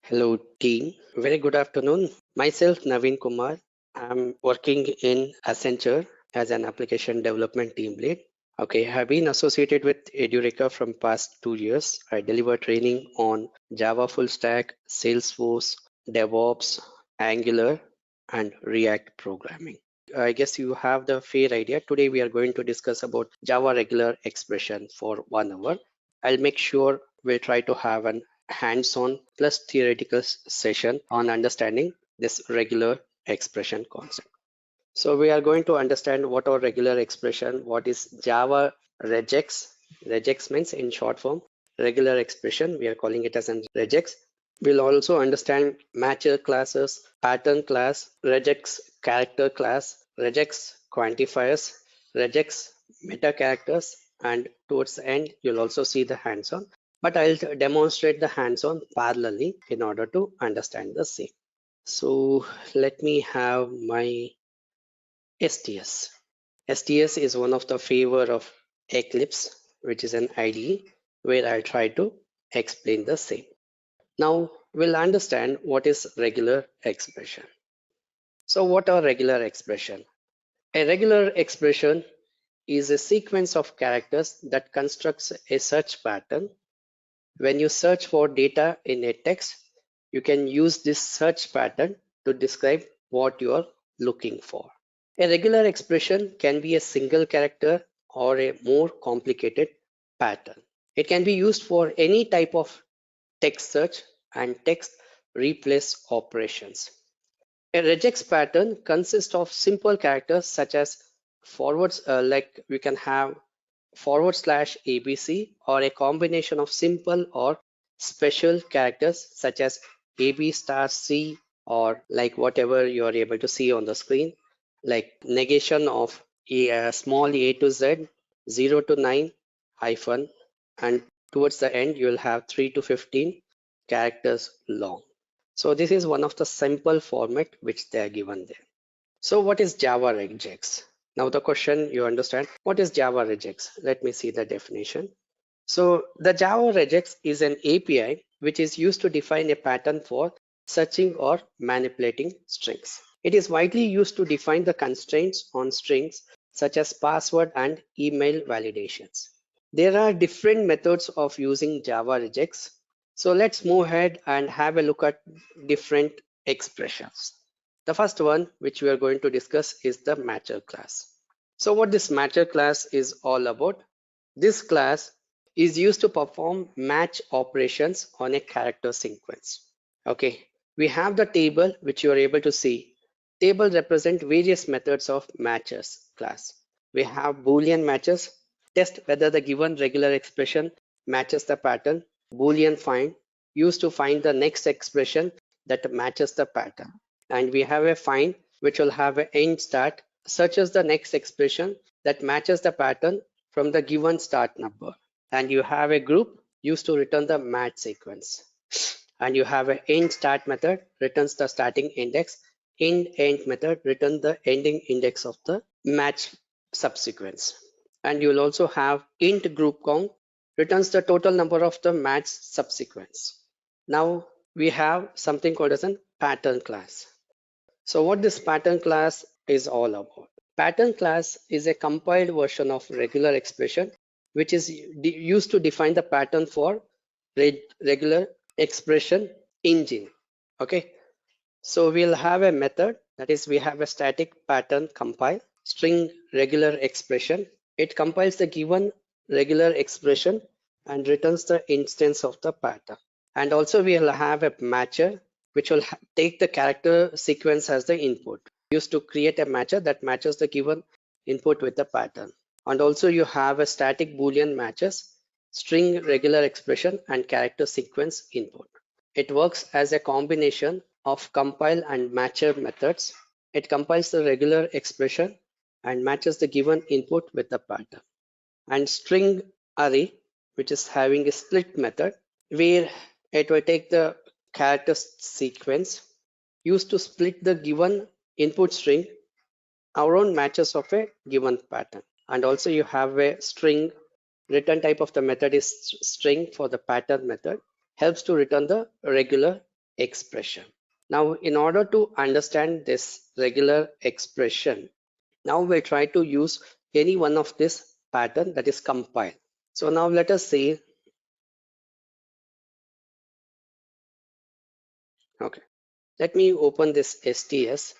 Hello team, very good afternoon. Myself Naveen Kumar. I'm working in Accenture as an application development team lead. Okay, I've been associated with Edureka from past 2 years. I deliver training on Java full stack, Salesforce, DevOps, Angular, and React programming. I guess you have the fair idea. Today we are going to discuss about Java regular expression for 1 hour. I'll make sure we'll try to have an hands-on plus theoretical session on understanding this regular expression concept. So we are going to understand what our regular expression, what is Java regex. Regex means in short form, regular expression. We are calling it as an regex. We'll also understand matcher classes, pattern class, regex character class, regex quantifiers, regex metacharacters, and towards the end, you'll also see the hands-on. But I'll demonstrate the hands-on parallelly in order to understand the same. So let me have my STS. STS is one of the favor of Eclipse, which is an IDE where I'll try to explain the same. Now we'll understand what is regular expression. So what are regular expression? A regular expression is a sequence of characters that constructs a search pattern. When you search for data in a text, you can use this search pattern to describe what you are looking for. A regular expression can be a single character or a more complicated pattern. It can be used for any type of text search and text replace operations. A regex pattern consists of simple characters such as forwards, like we can have /ABC, or a combination of simple or special characters such as AB*C, or like whatever you are able to see on the screen, like negation of small a to z, 0 to 9 hyphen, and towards the end you will have 3 to 15 characters long. So this is one of the simple format which they are given there. So what is Java regex? Now the question, you understand, what is Java regex? Let me see the definition. So the Java regex is an API which is used to define a pattern for searching or manipulating strings. It is widely used to define the constraints on strings such as password and email validations. There are different methods of using Java regex. So let's move ahead and have a look at different expressions. The first one which we are going to discuss is the matcher class. So what this matcher class is all about? This class is used to perform match operations on a character sequence. Okay, we have the table which you are able to see. Table represent various methods of matchers class. We have Boolean matches, test whether the given regular expression matches the pattern. Boolean find, used to find the next expression that matches the pattern. And we have a find which will have an end start, searches the next expression that matches the pattern from the given start number. And you have a group used to return the match sequence. And you have an end start method, returns the starting index. End method returns the ending index of the match subsequence. And you will also have int group count, returns the total number of the match subsequence. Now we have something called as a pattern class. So what this pattern class is all about? Pattern class is a compiled version of regular expression which is used to define the pattern for regular expression engine. Okay, so we'll have a method, that is we have a static pattern compile string regular expression. It compiles the given regular expression and returns the instance of the pattern. And also we'll have a matcher which will take the character sequence as the input, used to create a matcher that matches the given input with the pattern. And also you have a static Boolean matches string regular expression and character sequence input. It works as a combination of compile and matcher methods. It compiles the regular expression and matches the given input with the pattern. And string array, which is having a split method where it will take the character sequence used to split the given input string around matches of a given pattern. And also you have a string return type of the method is string for the pattern method, helps to return the regular expression. Now, in order to understand this regular expression, now we'll try to use any one of this pattern, that is compile. So now let us say, okay, let me open this STS.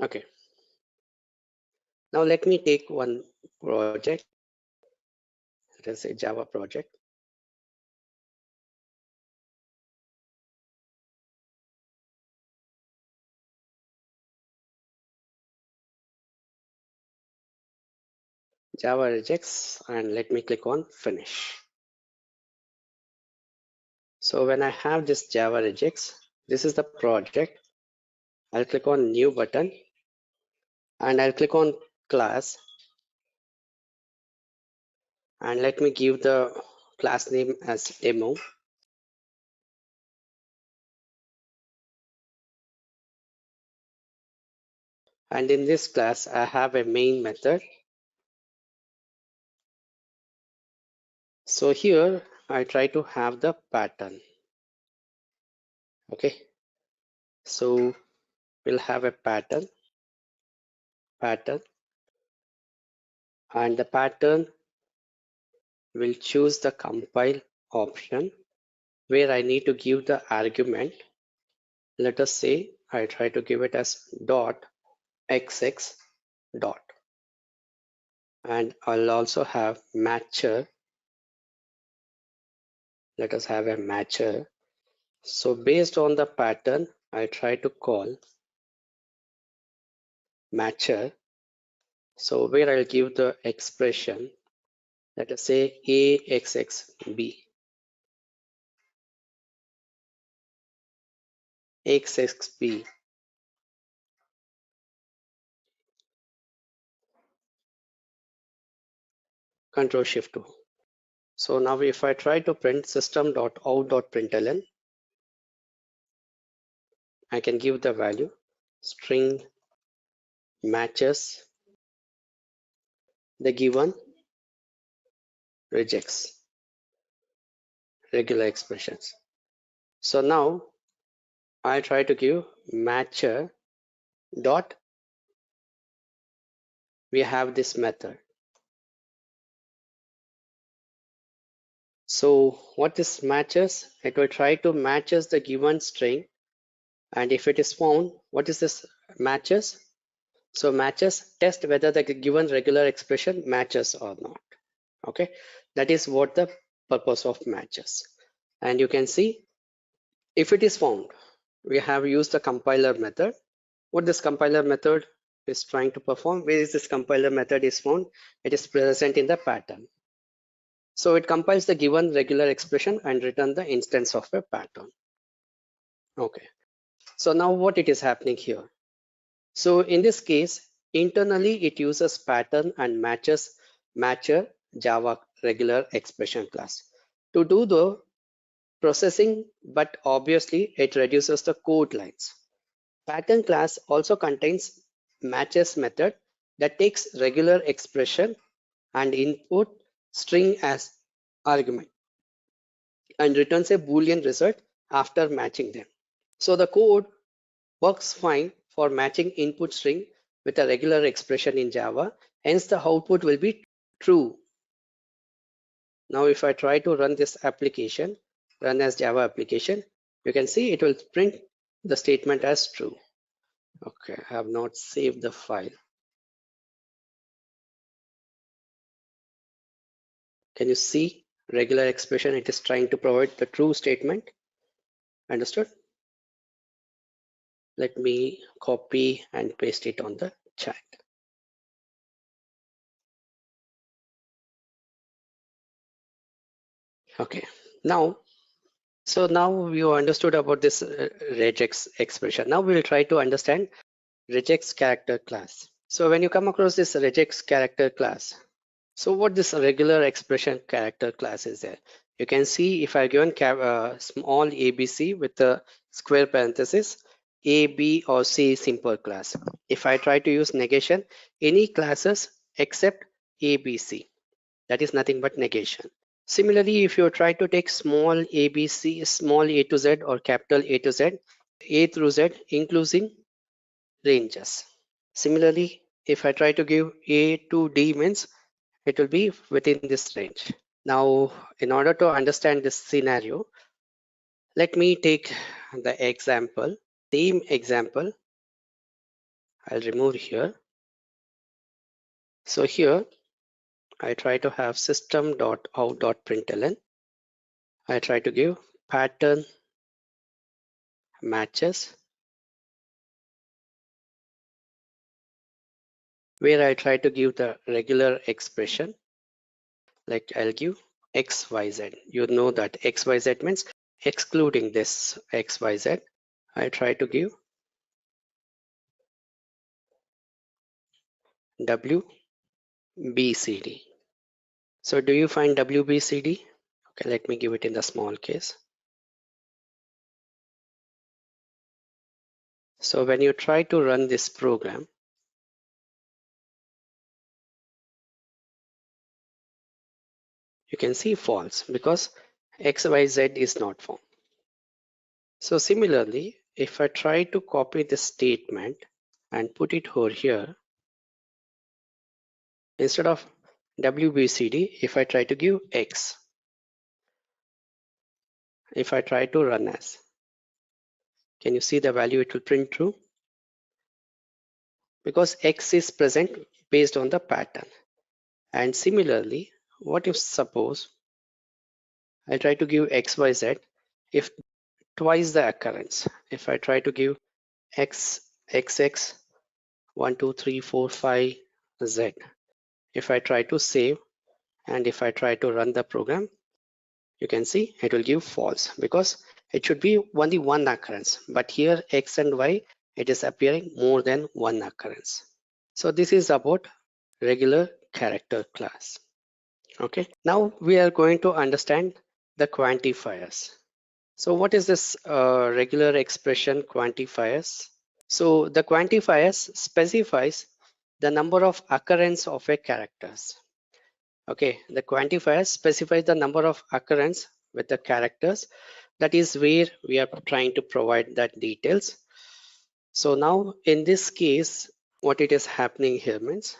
Okay. Now let me take one project. Let us say Java project. Java regex, and let me click on finish. So when I have this Java regex, this is the project. I'll click on new button and I'll click on class, and let me give the class name as demo. And in this class, I have a main method. So here I try to have the pattern. Okay. So we'll have a pattern, and the pattern will choose the compile option where I need to give the argument. Let us say I try to give it as .xx dot, and I'll also have matcher. Let us have a matcher. So based on the pattern, I try to call matcher. So where I'll give the expression, let us say 𝐴𝐥𝐿, 𝐴𝐥𝐿, Control Shift 2. So now if I try to print system.out.println, I can give the value string matches the given regex regular expressions. So now I try to give matcher dot, we have this method. So what this matches, it will try to matches the given string, and if it is found, what is this matches? So matches test whether the given regular expression matches or not. Okay, that is what the purpose of matches. And you can see if it is found, we have used the compiler method. What this compiler method is trying to perform, where is this compiler method is found? It is present in the pattern. So it compiles the given regular expression and return the instance of a pattern. Okay, so now what it is happening here? So in this case, internally it uses pattern and matcher Java regular expression class to do the processing, but obviously it reduces the code lines. Pattern class also contains matches method that takes regular expression and input string as argument and returns a Boolean result after matching them. So the code works fine for matching input string with a regular expression in Java, hence the output will be true. Now if I try to run this application, run as Java application, you can see it will print the statement as true. Okay, I have not saved the file. Can you see regular expression? It is trying to provide the true statement. Understood? Let me copy and paste it on the chat. Okay, now, so now you understood about this regex expression. Now we will try to understand regex character class. So when you come across this regex character class, so what this regular expression character class is there? You can see if I given small abc with a square parenthesis, A, B or C simple class. If I try to use negation, any classes except A, B, C, that is nothing but negation. Similarly, if you try to take small a, b, c, small a to z or capital A to z, A through Z including ranges. Similarly, if I try to give A to D means it will be within this range. Now, in order to understand this scenario, let me take the example, same example. I'll remove here. So here I try to have system.out.println. I try to give pattern matches, where I try to give the regular expression, like I'll give XYZ. You know that XYZ means excluding this XYZ. I try to give WBCD. So do you find WBCD? Okay, let me give it in the small case. So when you try to run this program, you can see false because XYZ is not found. So similarly, if I try to copy this statement and put it over here, instead of WBCD, if I try to give X, if I try to run as, can you see the value it will print true? Because X is present based on the pattern. And similarly, what if suppose I try to give XYZ, if twice the occurrence, if I try to give X, XX, 1, 2, 3, 4, 5, Z, if I try to save and if I try to run the program, you can see it will give false because it should be only one occurrence, but here X and Y, it is appearing more than one occurrence. So this is about regular character class. Okay, now we are going to understand the quantifiers. So what is this regular expression quantifiers? So the quantifiers specifies the number of occurrence of a characters. Okay, the quantifiers specifies the number of occurrence with the characters. That is where we are trying to provide that details. So now in this case, what it is happening here means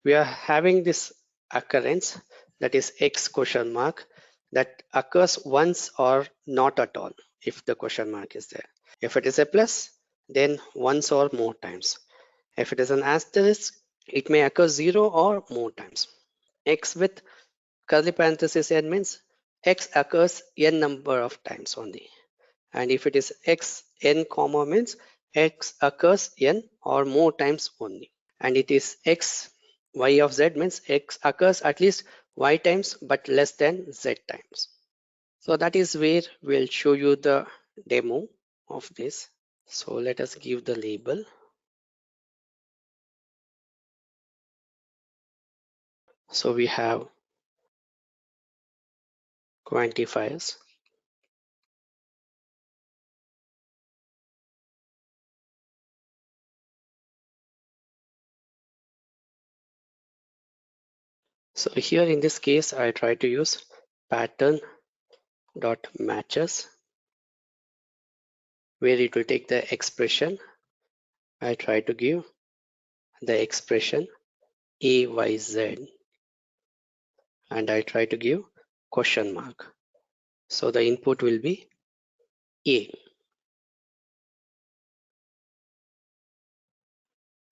we are having this occurrence, that is X question mark, that occurs once or not at all if the question mark is there. If it is a plus, then once or more times. If it is an asterisk, it may occur 0 or more times. X with curly parenthesis n means X occurs n number of times only. And if it is X n comma means X occurs n or more times only. And it is X y of Z means X occurs at least Y times but less than Z times. So that is where we'll show you the demo of this. So let us give the label. So we have quantifiers. So here in this case, I try to use pattern dot matches, where it will take the expression. I try to give the expression AYZ and I try to give question mark. So the input will be A.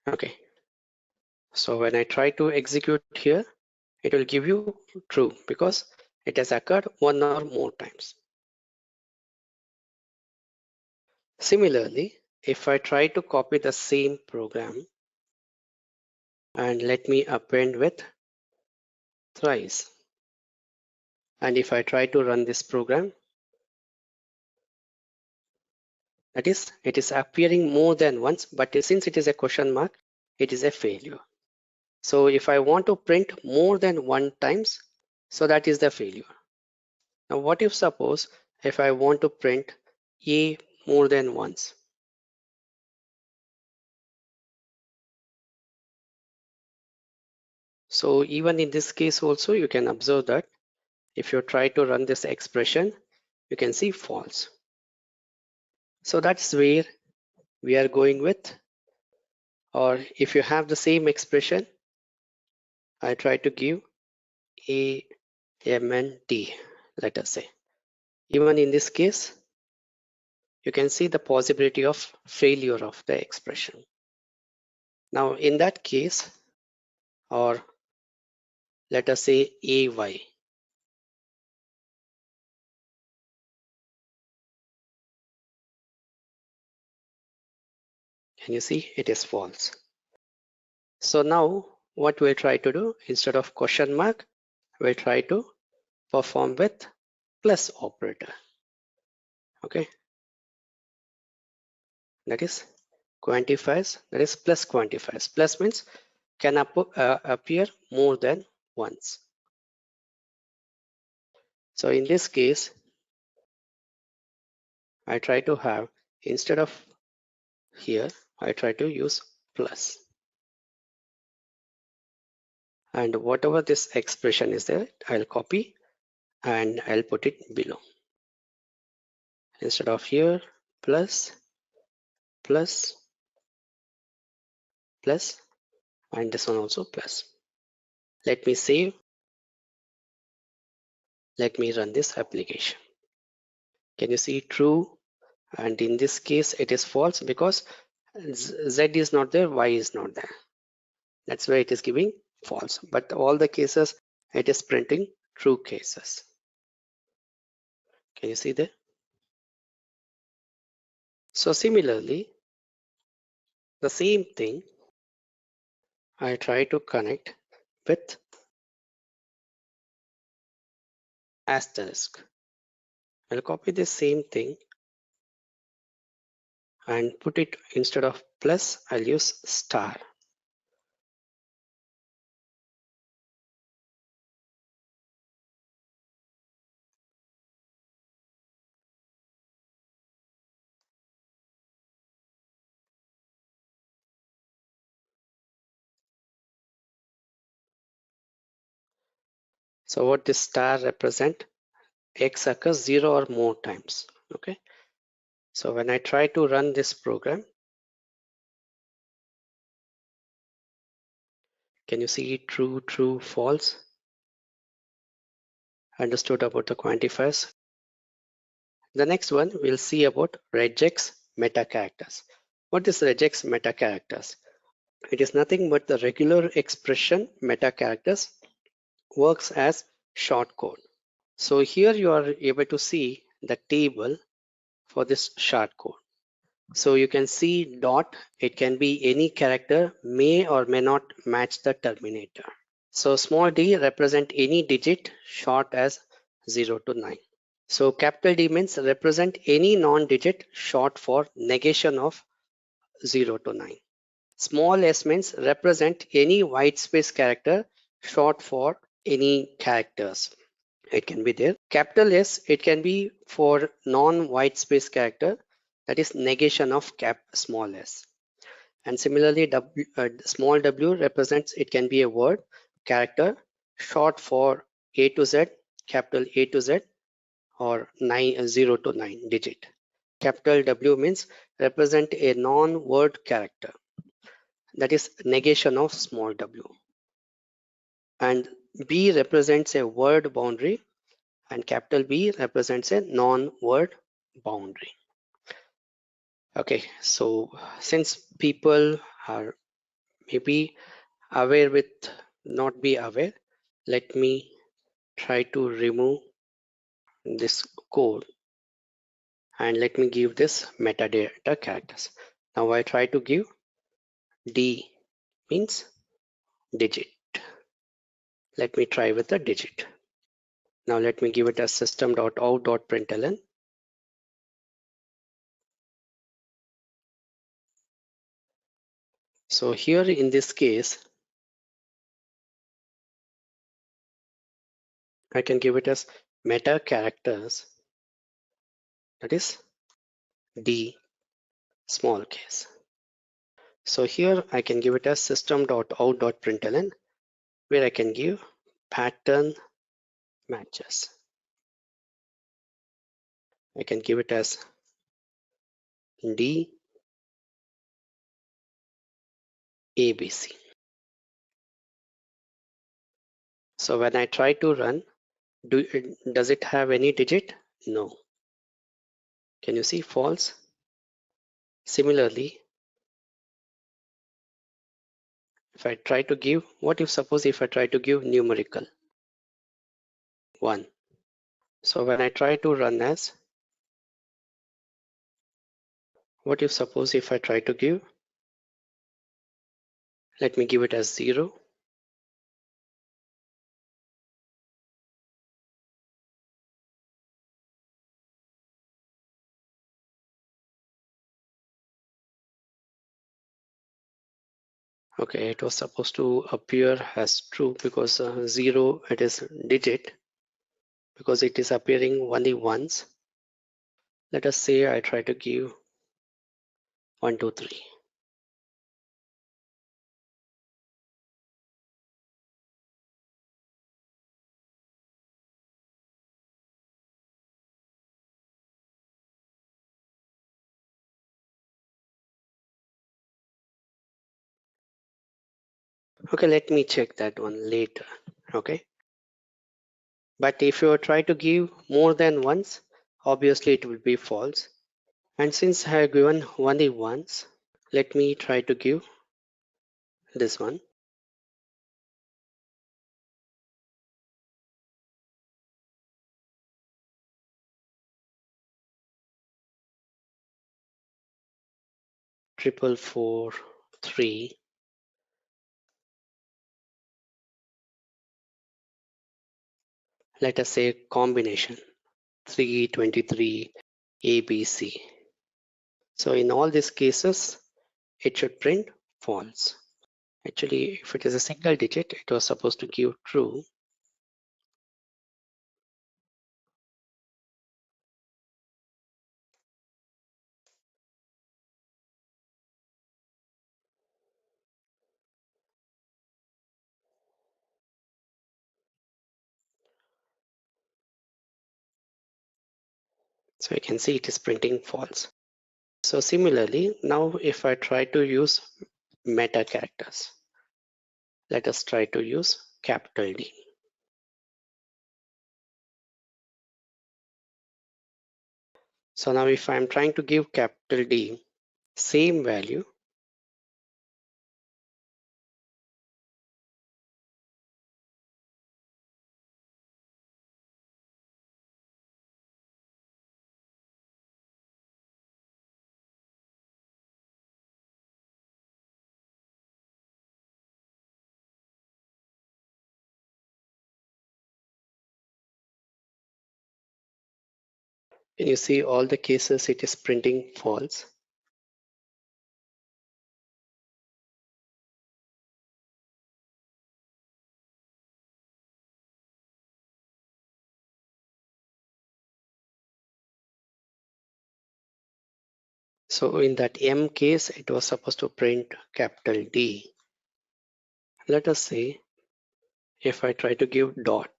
Okay. So when I try to execute here, it will give you true because it has occurred one or more times. Similarly, if I try to copy the same program and let me append with thrice, and if I try to run this program, that is, it is appearing more than once, but since it is a question mark, it is a failure. So if I want to print more than one times, so that is the failure. Now what if suppose if I want to print A more than once? So even in this case also, you can observe that if you try to run this expression, you can see false. So that's where we are going with. Or if you have the same expression, I try to give A, M, and T, let us say. Even in this case, you can see the possibility of failure of the expression. Now in that case, or let us say AY. Can you see it is false? So now what we'll try to do, instead of question mark, we'll try to perform with plus operator. Okay, that is quantifiers, that is plus quantifiers. Plus means can appear more than once. So in this case, I try to have, instead of here, I try to use plus. And whatever this expression is there, I'll copy and I'll put it below. Instead of here, plus, plus, plus, and this one also plus. Let me save. Let me run this application. Can you see true? And in this case, it is false because Z is not there, Y is not there. That's why it is giving false. But all the cases, it is printing true cases. Can you see there? So similarly, the same thing, I try to connect with asterisk. I'll copy the same thing and put it, instead of plus, I'll use star. So what this star represent? X occurs 0 or more times. Okay. So when I try to run this program, can you see true, true, false? Understood about the quantifiers. The next one we'll see about regex metacharacters. What is regex metacharacters? It is nothing but the regular expression metacharacters works as short code. So here you are able to see the table for this short code. So you can see dot, it can be any character, may or may not match the terminator. So small d represent any digit short as 0 to 9. So capital D means represent any non-digit short for negation of 0 to 9. Small s means represent any white space character short for any characters. It can be there. Capital S, it can be for non-white space character, that is negation of small s. And similarly, small w represents, it can be a word, character, short for A to Z, capital A to Z, or 0 to 9 digit. Capital W means represent a non-word character, that is negation of small w. And B represents a word boundary, and capital B represents a non-word boundary. Okay, so since people are maybe aware with not be aware, let me try to remove this code and let me give this metadata characters. Now I try to give D means digit. Let me try with a digit. Now let me give it as system.out.println. So here in this case, I can give it as meta characters, that is D small case. So here I can give it as system.out.println where I can give pattern matches. I can give it as D ABC. So when I try to run, does it have any digit? No. Can you see? False. Similarly, if I try to give, what if suppose if I try to give numerical 1. So when I try to run as, what if suppose if I try to give, let me give it as 0. Okay, it was supposed to appear as true because 0 it is digit because it is appearing only once. Let us say I try to give 1, 2, 3. Okay, let me check that one later. Okay, but if you try to give more than once, obviously it will be false. And since I have given only once, let me try to give this one. Triple 4, 3. Let us say combination 323 ABC. So in all these cases, it should print false. Actually, if it is a single digit, it was supposed to give true. So you can see it is printing false. So similarly, now if I try to use meta characters, let us try to use capital D. So now if I'm trying to give capital D same value, can you see all the cases it is printing false? So in that M case, it was supposed to print capital D. Let us say if I try to give dot,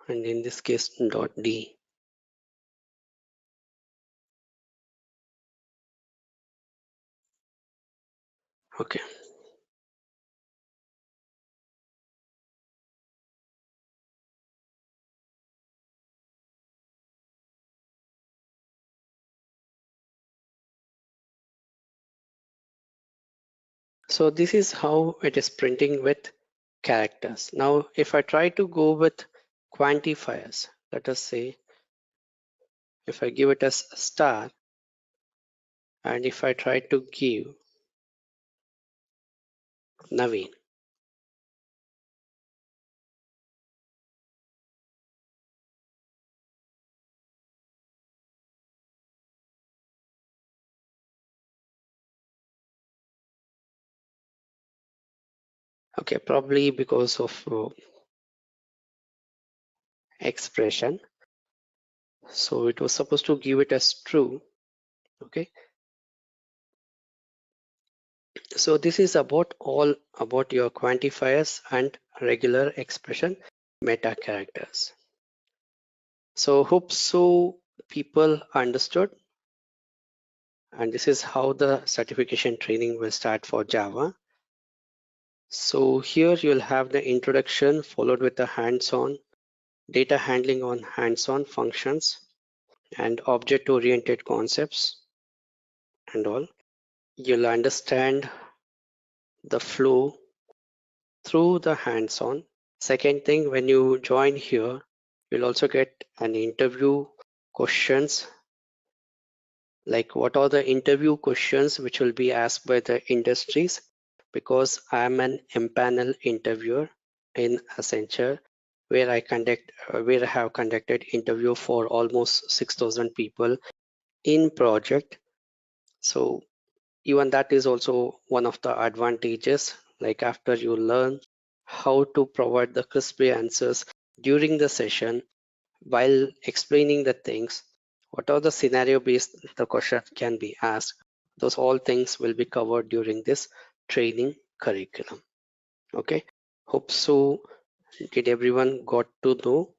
and in this case dot D. Okay. So this is how it is printing with characters. Now, if I try to go with quantifiers, let us say if I give it as star, and if I try to give Naveen, okay, probably because of expression. So it was supposed to give it as true. Okay. So this is all about your quantifiers and regular expression meta characters. So hope so people understood, and this is how the certification training will start for Java. So here you'll have the introduction followed with the hands-on, data handling on hands-on functions and object-oriented concepts and all. You'll understand the flow through the hands-on. Second thing, when you join here, you'll also get an interview questions, like what are the interview questions which will be asked by the industries, because I'm an empanel interviewer in Accenture, where I have conducted interview for almost 6,000 people in project. So even that is also one of the advantages, like after you learn how to provide the crispy answers during the session while explaining the things, what are the scenario based the question can be asked, those all things will be covered during this training curriculum. Okay, hope so did everyone got to know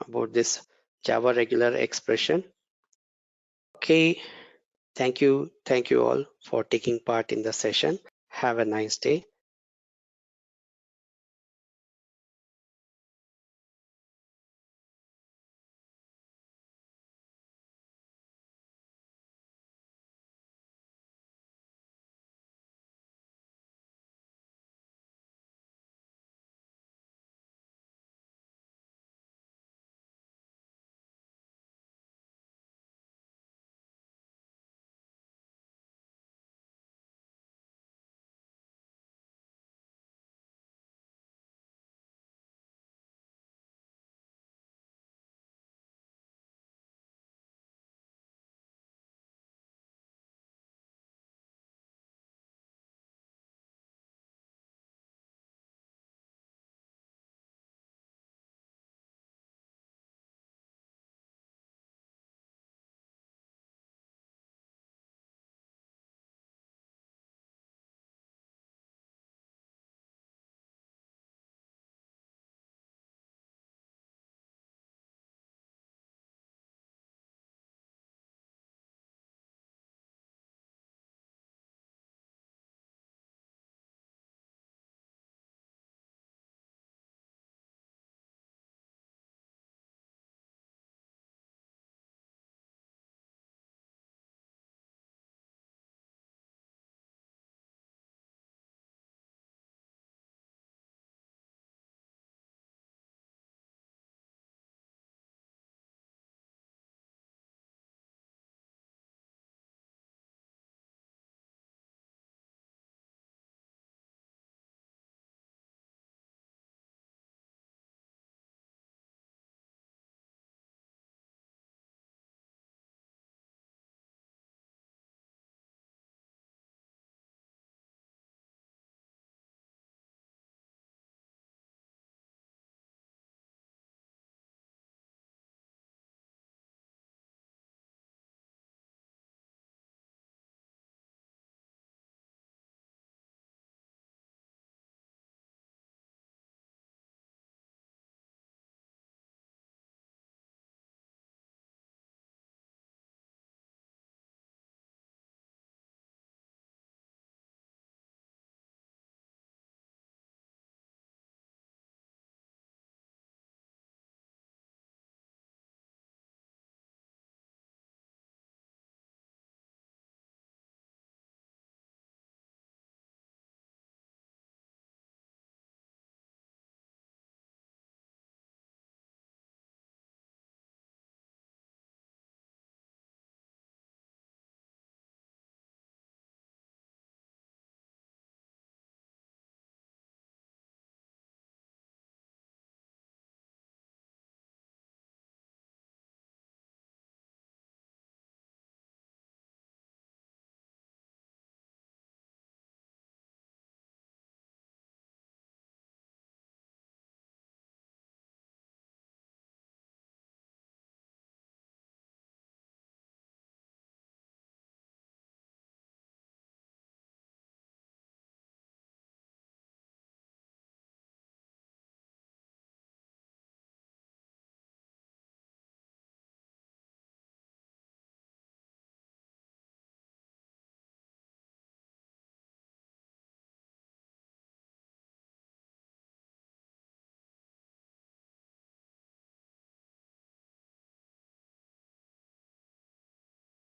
about this Java regular expression. Okay, thank you all for taking part in the session. Have a nice day.